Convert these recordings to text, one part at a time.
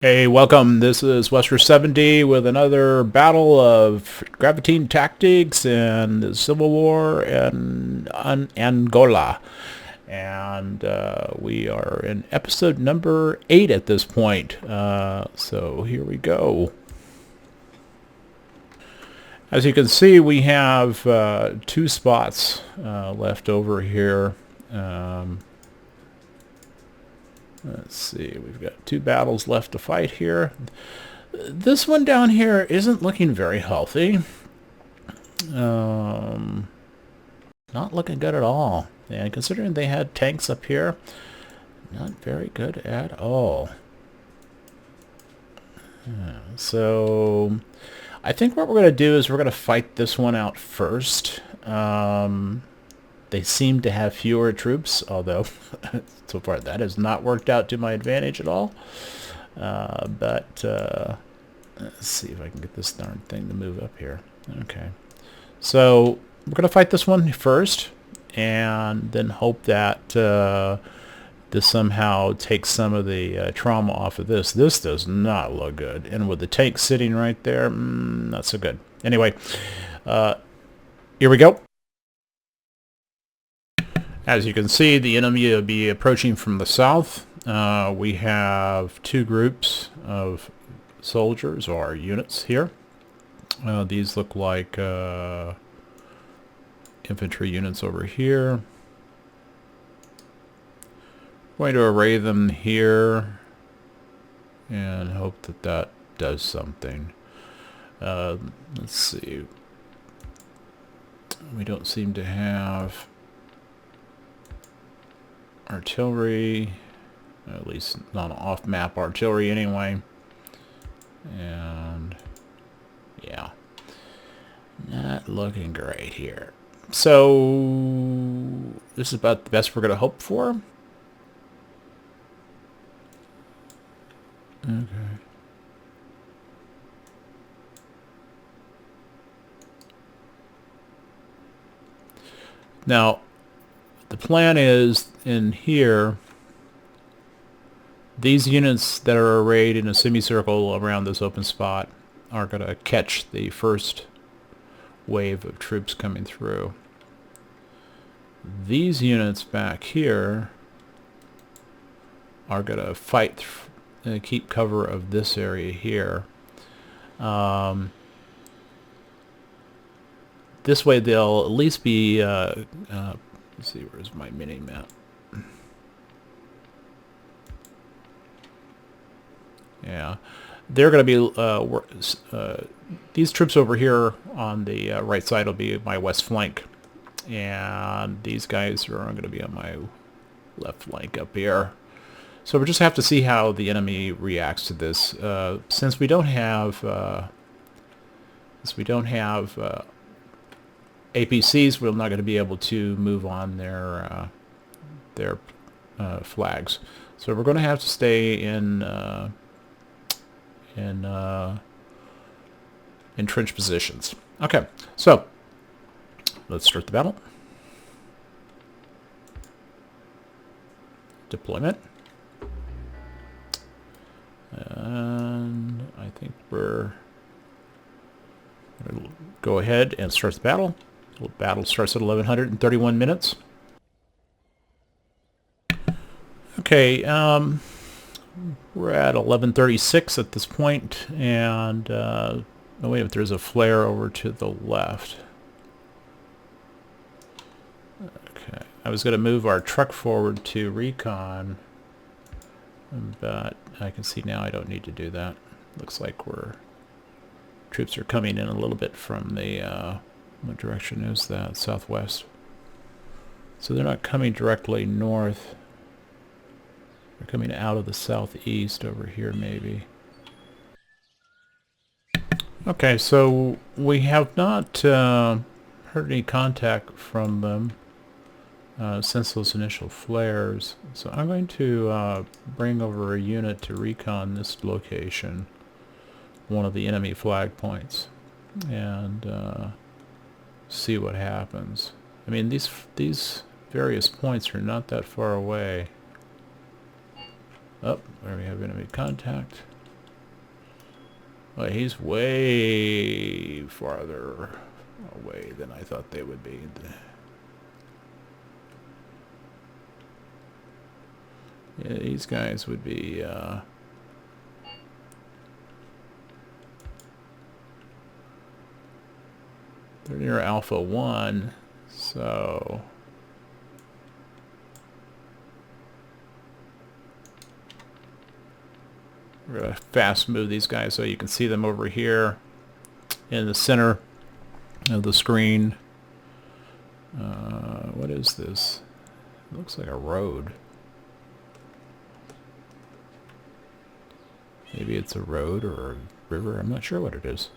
Hey, welcome. This is Wester 70 with another battle of Graviteam tactics and the Civil War in Angola. And we are in episode number 8 at this point. So here we go. As you can see, we have two spots left over here. Let's see, we've got two battles left to fight here. This one down here isn't looking very healthy. Not looking good at all. And considering they had tanks up here, not very good at all. So I think what we're going to do is we're going to fight this one out first. They seem to have fewer troops, although so far that has not worked out to my advantage at all. But let's see if I can get this darn thing to move up here. Okay. So we're going to fight this one first, and then hope that this somehow takes some of the trauma off of this. This does not look good. And with the tank sitting right there, not so good. Anyway, here we go. As you can see, the enemy will be approaching from the south. We have two groups of soldiers or units here. These look like infantry units over here. Going to array them here and hope that that does something. Let's see. We don't seem to have artillery, at least not off-map artillery anyway. And yeah, not looking great here. So this is about the best we're going to hope for. Okay. Now, the plan is in here, these units that are arrayed in a semicircle around this open spot are going to catch the first wave of troops coming through. These units back here are going to fight, keep cover of this area here. This way they'll at least be let's see, where's my mini map? Yeah, they're going to be these troops over here on the right side will be my west flank, and these guys are going to be on my left flank up here. So we just have to see how the enemy reacts to this. Since we don't have APCs, we're not going to be able to move on their flags. So we're going to have to stay in entrenched positions. Okay, so let's start the battle. Deployment. And I think we're going to go ahead and start the battle. The battle starts at 1131 minutes. Okay, we're at 1136 at this point, and oh wait, there's a flare over to the left. Okay, I was going to move our truck forward to recon, but I can see now I don't need to do that. Looks like troops are coming in a little bit from the what direction is that? Southwest. So they're not coming directly north. They're coming out of the southeast over here maybe. Okay, so we have not heard any contact from them since those initial flares. So I'm going to bring over a unit to recon this location, one of the enemy flag points, and see what happens. I mean, these various points are not that far away. Oh, there we have enemy contact. Well, he's way farther away than I thought they would be. Yeah, these guys would be... they're near Alpha 1, so... we're going to fast move these guys so you can see them over here in the center of the screen. What is this? It looks like a road. Maybe it's a road or a river. I'm not sure what it is.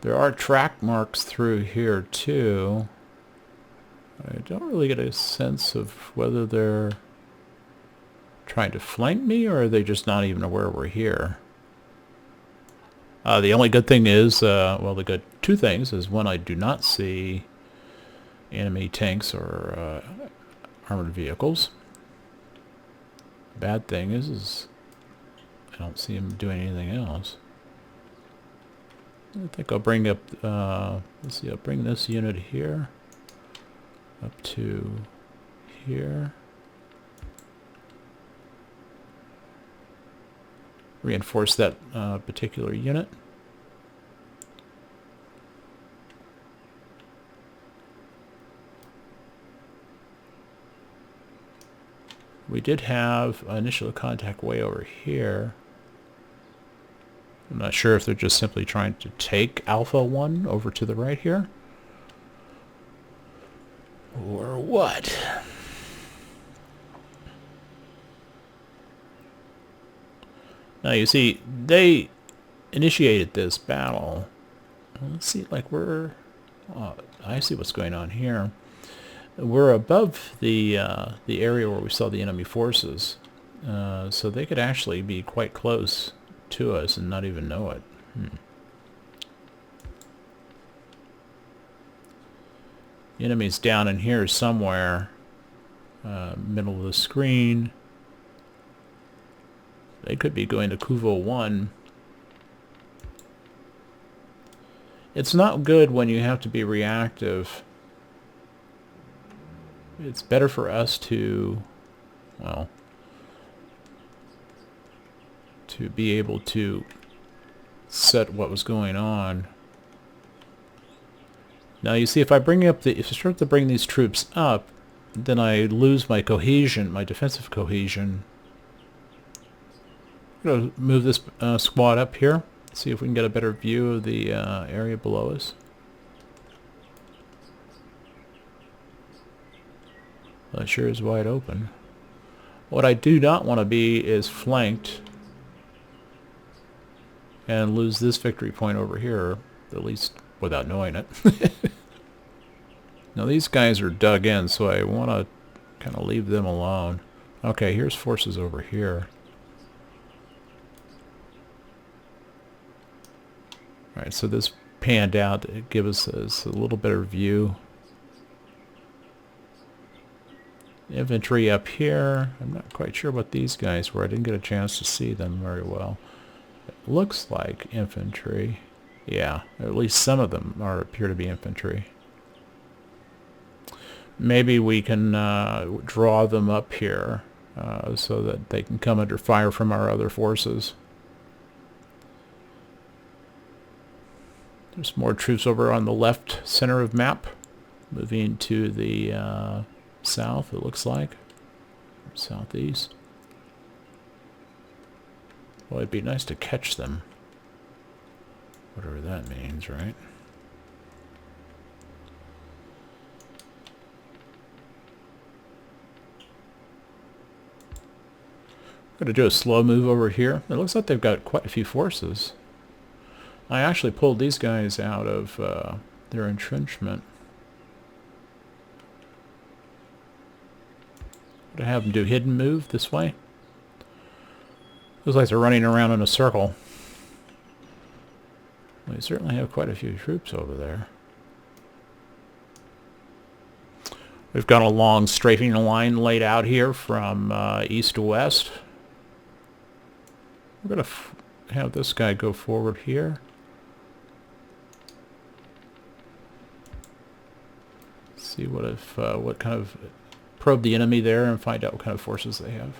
There are track marks through here too. I don't really get a sense of whether they're trying to flank me or are they just not even aware we're here. The only good thing is, well, the good two things is, one, I do not see enemy tanks or armored vehicles. Bad thing is I don't see them doing anything else. I think I'll bring up, let's see, I'll bring this unit here up to here. Reinforce that particular unit. We did have initial contact way over here. I'm not sure if they're just simply trying to take Alpha 1 over to the right here, or what. Now you see, they initiated this battle. Let's see, like we're... oh, I see what's going on here. We're above the area where we saw the enemy forces, so they could actually be quite close to us and not even know it. The enemy's down in here somewhere, middle of the screen. They could be going to Kuvo 1. It's not good when you have to be reactive. It's better for us to, well, to be able to set what was going on. Now you see, if I bring up the, if I start to bring these troops up, then I lose my cohesion, my defensive cohesion. I'm going to move this squad up here, see if we can get a better view of the area below us. Well, it sure is wide open. What I do not want to be is flanked and lose this victory point over here, at least without knowing it. Now these guys are dug in, so I want to kind of leave them alone. Okay, here's forces over here. Alright, so this panned out to give us a little better view. Infantry up here. I'm not quite sure what these guys were. I didn't get a chance to see them very well. It looks like infantry. Yeah, at least some of them appear to be infantry. Maybe we can draw them up here so that they can come under fire from our other forces. There's more troops over on the left center of map, moving to the south, it looks like, or southeast. Well, it'd be nice to catch them, whatever that means, right? I'm going to do a slow move over here. It looks like they've got quite a few forces. I actually pulled these guys out of their entrenchment. To have them do hidden move this way. Looks like they're running around in a circle. We certainly have quite a few troops over there. We've got a long strafing line laid out here from east to west. We're going to have this guy go forward here. See what kind of probe the enemy there and find out what kind of forces they have.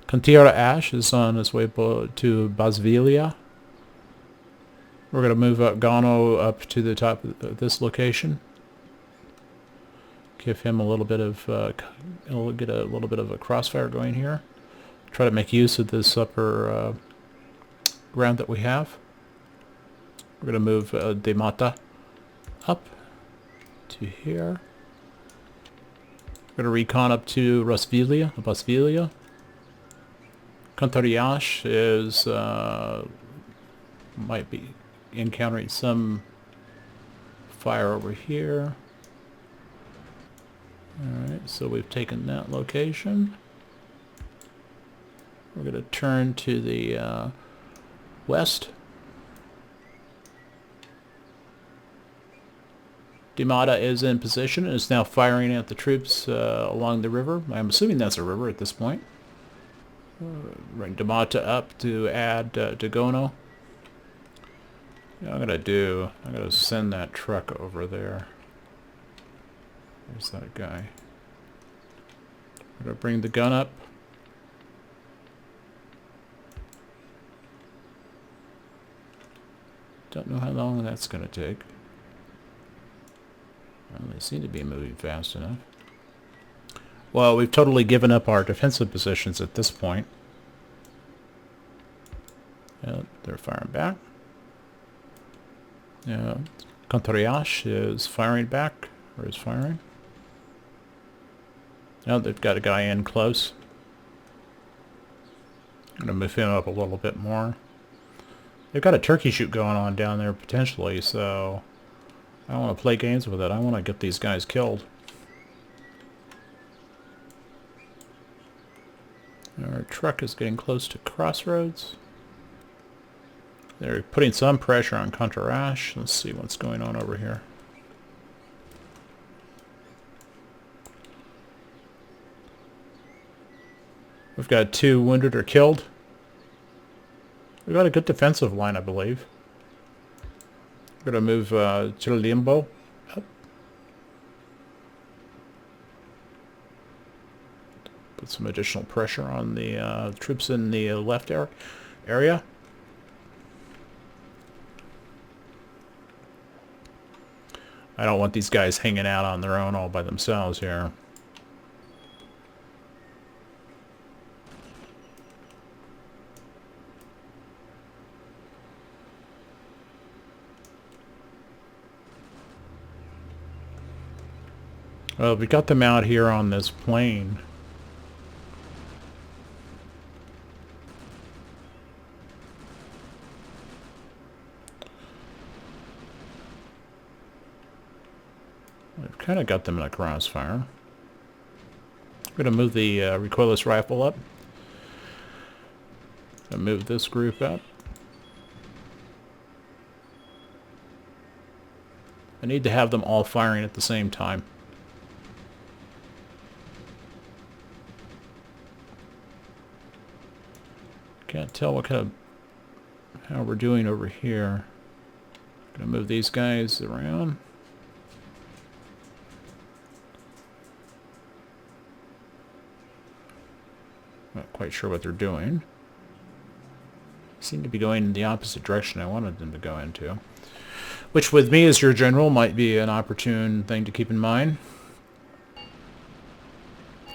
Cantera Ash is on his way to Basvilia. We're going to move up Gano up to the top of this location. Give him a little bit of get a little bit of a crossfire going here. Try to make use of this upper ground that we have. We're going to move De Mata up to here. We're going to recon up to Basvilia. Cantariash is might be encountering some fire over here. Alright, so we've taken that location. We're going to turn to the west. Dimata is in position and is now firing at the troops along the river. I'm assuming that's a river at this point. Bring Dimata up to add to Gono. I'm gonna send that truck over there. There's that guy. I'm gonna bring the gun up. Don't know how long that's gonna take. Well, they seem to be moving fast enough. Well, we've totally given up our defensive positions at this point. They're firing back. Kontoriash is firing back, or is firing. Now they've got a guy in close. I'm going to move him up a little bit more. They've got a turkey shoot going on down there potentially, so I don't want to play games with it. I want to get these guys killed. Our truck is getting close to crossroads. They're putting some pressure on Contarash. Let's see what's going on over here. We've got 2 wounded or killed. We've got a good defensive line, I believe. We're going to move Chilimbo up. Put some additional pressure on the troops in the left area. I don't want these guys hanging out on their own all by themselves here. Well, we got them out here on this plain. We've kind of got them in a crossfire. I'm going to move the recoilless rifle up. And move this group up. I need to have them all firing at the same time. Can't tell what kind of how we're doing over here. Gonna move these guys around. Not quite sure what they're doing. Seem to be going in the opposite direction I wanted them to go into. Which with me as your general might be an opportune thing to keep in mind.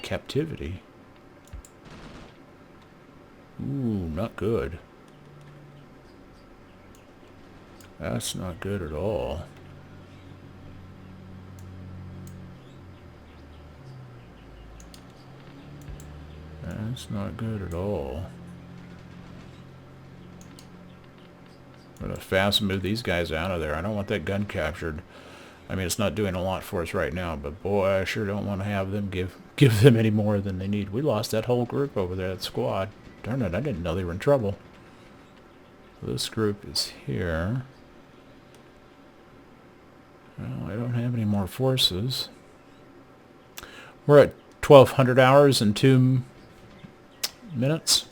Captivity. Ooh, not good. That's not good at all. That's not good at all. I'm going to fast move these guys out of there. I don't want that gun captured. I mean, it's not doing a lot for us right now, but boy, I sure don't want to have them give them any more than they need. We lost that whole group over there, that squad. Darn it, I didn't know they were in trouble. This group is here. Well, I don't have any more forces. We're at 1200 hours and 2 minutes.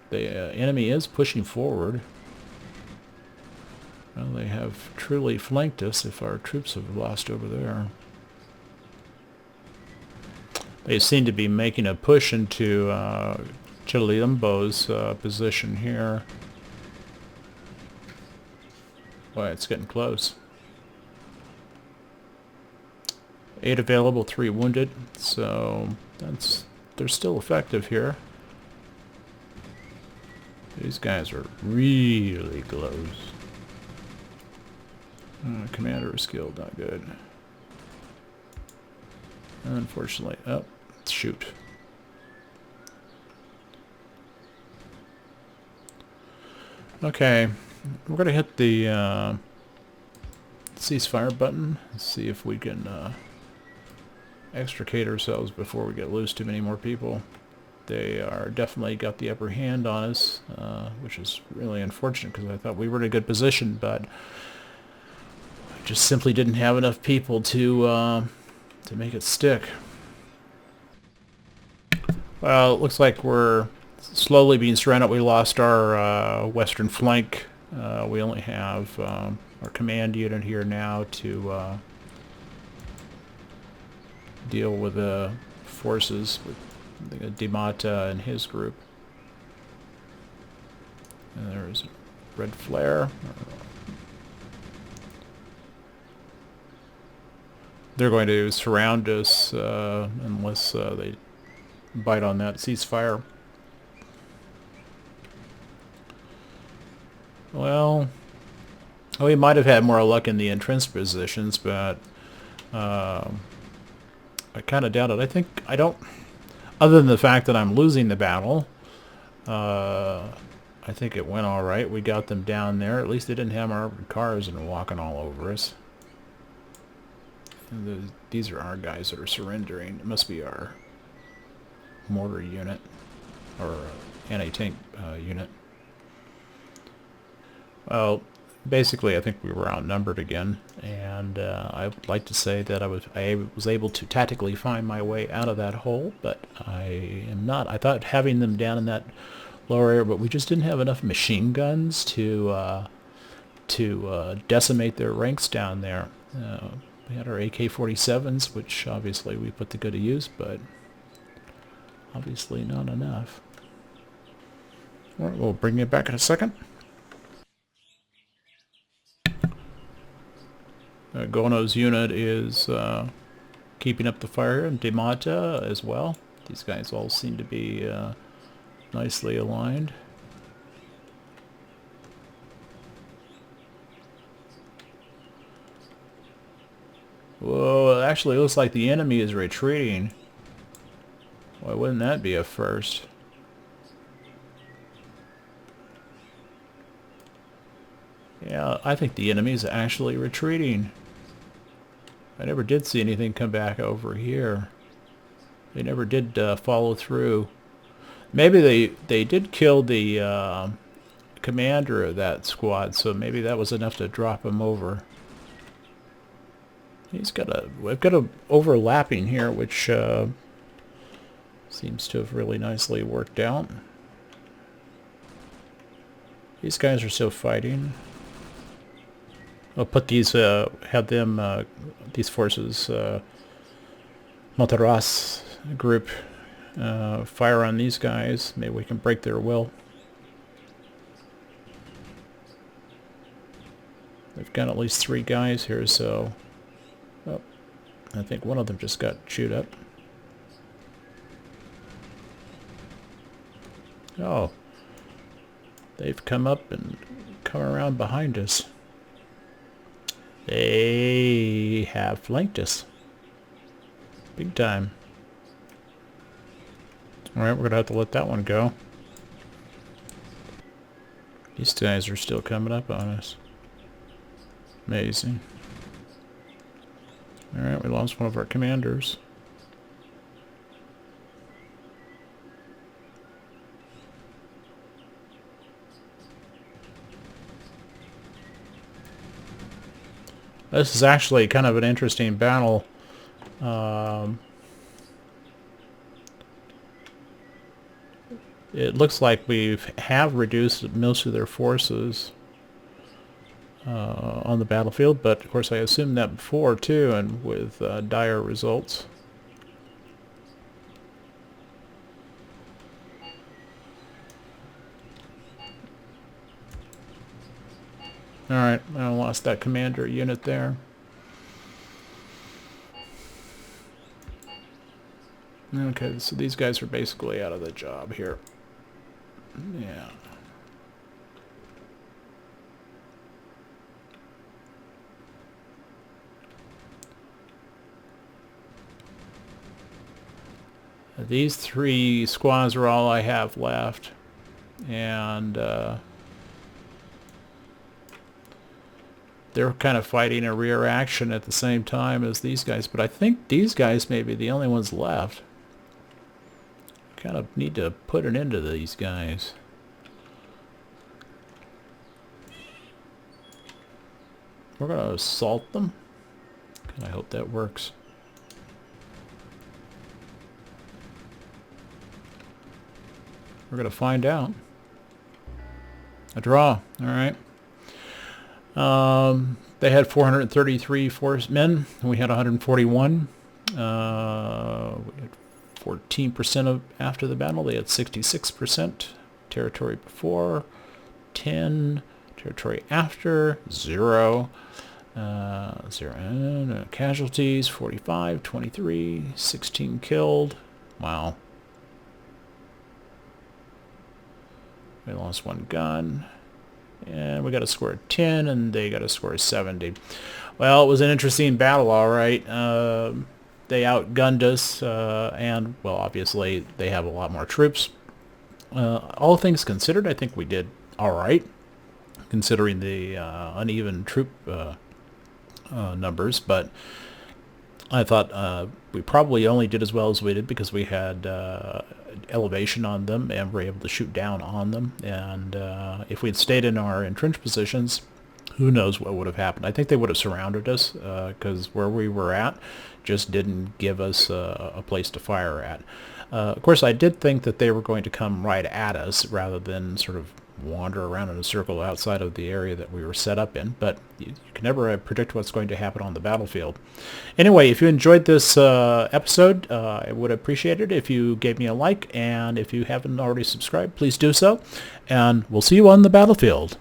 The enemy is pushing forward. Well, they have truly flanked us if our troops have lost over there. They seem to be making a push into Chilimbo's position here. Boy, it's getting close. 8 available, 3 wounded, so they're still effective here. These guys are really close. Commander is killed, not good. Unfortunately, oh, shoot. Okay, we're going to hit the ceasefire button. Let's see if we can extricate ourselves before we get loose to many more people. They are definitely got the upper hand on us, which is really unfortunate because I thought we were in a good position, but I just simply didn't have enough people to make it stick. Well, it looks like we're slowly being surrounded. We lost our western flank. We only have our command unit here now to deal with the forces with Dimata and his group. And there's red flare. They're going to surround us unless they bite on that ceasefire. Well, we might have had more luck in the entrenched positions, but I kind of doubt it. I don't, other than the fact that I'm losing the battle, I think it went all right. We got them down there. At least they didn't have armored cars and walking all over us. And these are our guys that are surrendering. It must be our mortar unit or anti-tank unit. Well, basically I think we were outnumbered again, and I would like to say that I was able to tactically find my way out of that hole, but I am not. I thought having them down in that lower area, but we just didn't have enough machine guns to decimate their ranks down there. We had our AK-47s, which obviously we put to good use, but obviously not enough. All right, we'll bring it back in a second. Gono's unit is keeping up the fire, and Dimata as well. These guys all seem to be nicely aligned. Whoa, it actually looks like the enemy is retreating. Why wouldn't that be a first? Yeah, I think the enemy is actually retreating. I never did see anything come back over here. They never did follow through. Maybe they did kill the commander of that squad, so maybe that was enough to drop him over. We've got a overlapping here, which seems to have really nicely worked out. These guys are still fighting. I'll put these, have them, these forces, Montaras group, fire on these guys. Maybe we can break their will. They've got at least 3 guys here, so... Oh, I think one of them just got chewed up. Oh. They've come up and come around behind us. They have flanked us. Big time. Alright, we're going to have to let that one go. These guys are still coming up on us. Amazing. Alright, we lost one of our commanders. This is actually kind of an interesting battle. it looks like we have reduced most of their forces on the battlefield, but of course I assumed that before too, and with dire results. Alright, I lost that commander unit there. Okay, so these guys are basically out of the job here. Yeah. These 3 squads are all I have left. And they're kind of fighting a rear action at the same time as these guys. But I think these guys may be the only ones left. Kind of need to put an end to these guys. We're going to assault them. I hope that works. We're going to find out. A draw. All right. They had 433 men. And we had 141. We had 14% of after the battle. They had 66%. Territory before, 10. Territory after, 0. 0. Casualties, 45, 23, 16 killed. Wow. We lost 1 gun. And we got a score of 10, and they got a score of 70. Well, it was an interesting battle, all right. They outgunned us, and, well, obviously they have a lot more troops. All things considered, I think we did all right, considering the uneven troop numbers. But I thought we probably only did as well as we did because we had elevation on them and were able to shoot down on them. And if we'd stayed in our entrenched positions, who knows what would have happened. I think they would have surrounded us because where we were at just didn't give us a place to fire at. Of course, I did think that they were going to come right at us rather than sort of wander around in a circle outside of the area that we were set up in, but you can never predict what's going to happen on the battlefield. Anyway, if you enjoyed this episode, I would appreciate it if you gave me a like, and if you haven't already subscribed, please do so, and we'll see you on the battlefield.